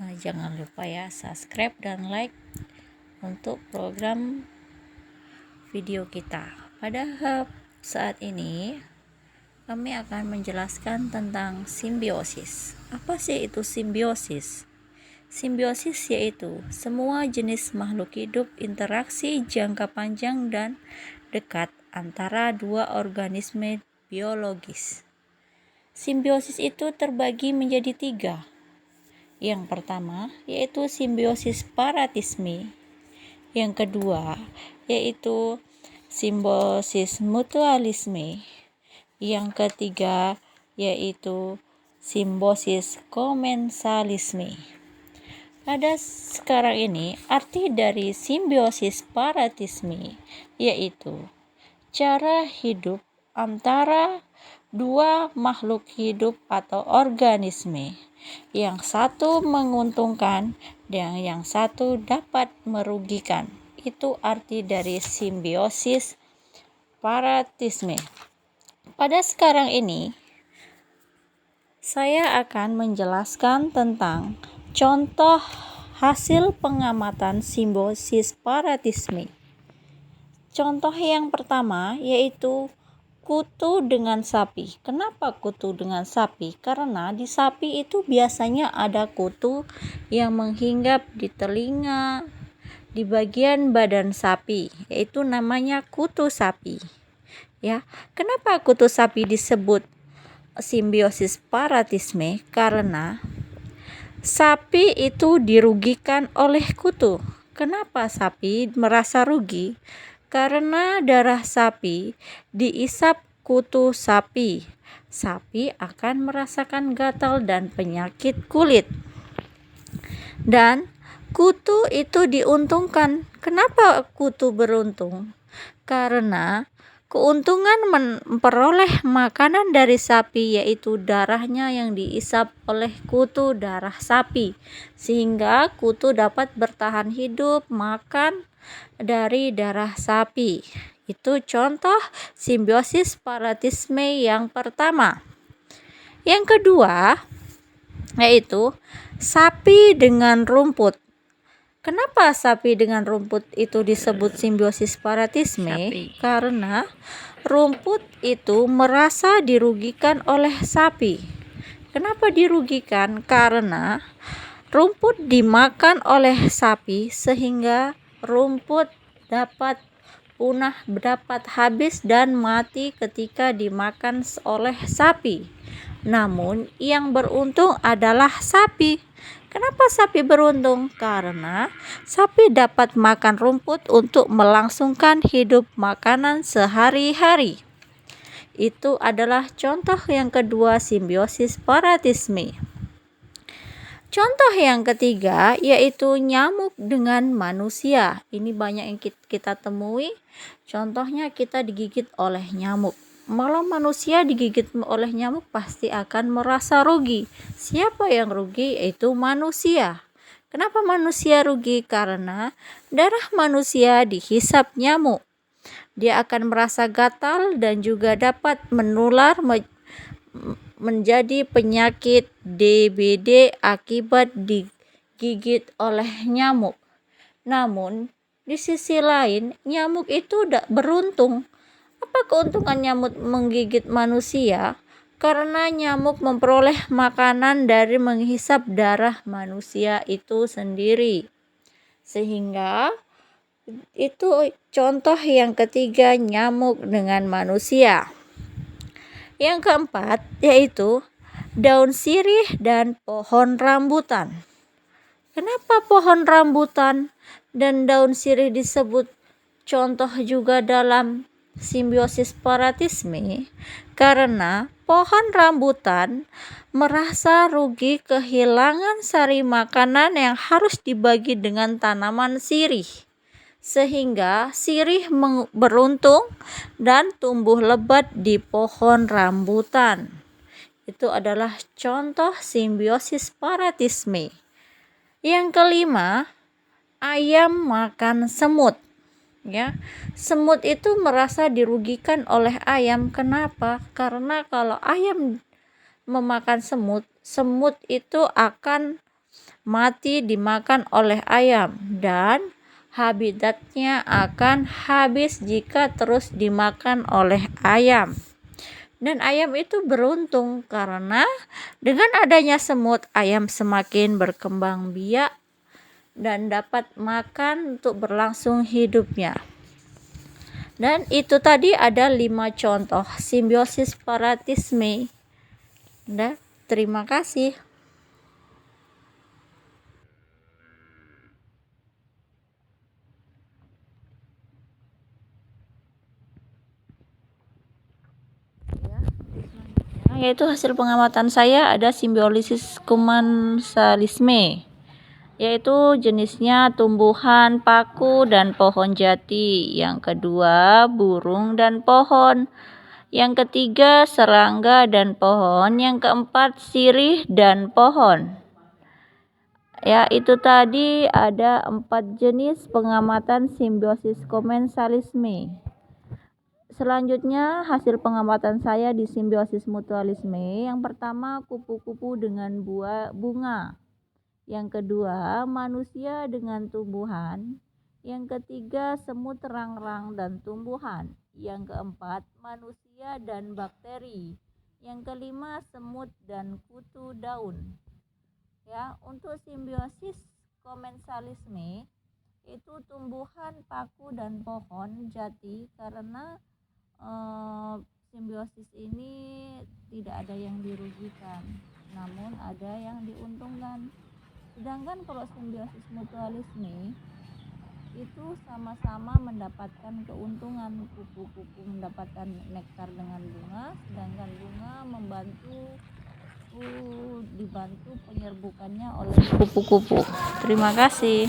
Jangan lupa ya subscribe dan like untuk program video kita. Pada saat ini kami akan menjelaskan tentang simbiosis. Apa sih itu simbiosis? Simbiosis yaitu semua jenis makhluk hidup interaksi jangka panjang dan dekat antara dua organisme biologis. Simbiosis itu terbagi menjadi 3. Yang pertama yaitu simbiosis paratisme. Yang kedua yaitu simbiosis mutualisme. Yang ketiga yaitu simbiosis komensalisme. Pada sekarang ini arti dari simbiosis paratisme yaitu cara hidup antara dua makhluk hidup atau organisme, yang satu menguntungkan dan yang satu dapat merugikan. Itu arti dari simbiosis paratisme. Pada sekarang ini saya akan menjelaskan tentang contoh hasil pengamatan simbiosis paratisme. Contoh yang pertama yaitu kutu dengan sapi. Kenapa kutu dengan sapi? Karena di sapi itu biasanya ada kutu yang menghinggap di telinga, di bagian badan sapi, yaitu namanya kutu sapi. Ya, kenapa kutu sapi disebut simbiosis paratisme? Karena sapi itu dirugikan oleh kutu. Kenapa sapi merasa rugi? Karena darah sapi diisap kutu sapi. Sapi akan merasakan gatal dan penyakit kulit. Dan kutu itu diuntungkan. Kenapa kutu beruntung? Karena keuntungan memperoleh makanan dari sapi, yaitu darahnya yang diisap oleh kutu darah sapi, sehingga kutu dapat bertahan hidup makan dari darah sapi. Itu contoh simbiosis paratisme yang pertama. Yang kedua yaitu sapi dengan rumput. Kenapa sapi dengan rumput itu disebut simbiosis paratisme? Karena rumput itu merasa dirugikan oleh sapi. Kenapa dirugikan? Karena rumput dimakan oleh sapi sehingga rumput dapat punah, dapat habis dan mati ketika dimakan oleh sapi. Namun yang beruntung adalah sapi. Kenapa sapi beruntung? Karena sapi dapat makan rumput untuk melangsungkan hidup makanan sehari-hari. Itu adalah contoh yang kedua simbiosis paratisme. Contoh yang ketiga yaitu nyamuk dengan manusia. Ini banyak yang kita temui. Contohnya kita digigit oleh nyamuk. Kalau manusia digigit oleh nyamuk pasti akan merasa rugi. Siapa yang rugi? Yaitu manusia. Kenapa manusia rugi? Karena darah manusia dihisap nyamuk. Dia akan merasa gatal dan juga dapat menular menjadi penyakit DBD akibat digigit oleh nyamuk. Namun di sisi lain nyamuk itu beruntung. Apa keuntungan nyamuk menggigit manusia? Karena nyamuk memperoleh makanan dari menghisap darah manusia itu sendiri. Sehingga itu contoh yang ketiga nyamuk dengan manusia. Yang keempat yaitu daun sirih dan pohon rambutan. Kenapa pohon rambutan dan daun sirih disebut contoh juga dalam simbiosis paratisme? Karena pohon rambutan merasa rugi kehilangan sari makanan yang harus dibagi dengan tanaman sirih, sehingga sirih beruntung dan tumbuh lebat di pohon rambutan. Itu adalah contoh simbiosis paratisme. Yang kelima, ayam makan semut. Ya, semut itu merasa dirugikan oleh ayam. Kenapa? Karena kalau ayam memakan semut, semut itu akan mati dimakan oleh ayam, dan habitatnya akan habis jika terus dimakan oleh ayam. Dan ayam itu beruntung karena dengan adanya semut, ayam semakin berkembang biak dan dapat makan untuk berlangsung hidupnya. Dan itu tadi ada 5 contoh simbiosis paratisme. Dan terima kasih. Yaitu hasil pengamatan saya ada simbiosis komensalisme, yaitu jenisnya tumbuhan, paku, dan pohon jati. Yang kedua, burung dan pohon. Yang ketiga, serangga dan pohon. Yang keempat, sirih dan pohon. Ya, itu tadi ada 4 jenis pengamatan simbiosis komensalisme. Selanjutnya, hasil pengamatan saya di simbiosis mutualisme. Yang pertama, kupu-kupu dengan bunga. Yang kedua, manusia dengan tumbuhan. Yang ketiga, semut, rangrang, dan tumbuhan. Yang keempat, manusia dan bakteri. Yang kelima, semut dan kutu daun. Ya, untuk simbiosis komensalisme itu tumbuhan, paku, dan pohon jati, karena simbiosis ini tidak ada yang dirugikan, namun ada yang diuntungkan. Sedangkan kalau simbiosis mutualisme itu sama-sama mendapatkan keuntungan. Kupu-kupu mendapatkan nektar dengan bunga, sedangkan bunga dibantu penyerbukannya oleh kupu-kupu. Terima kasih.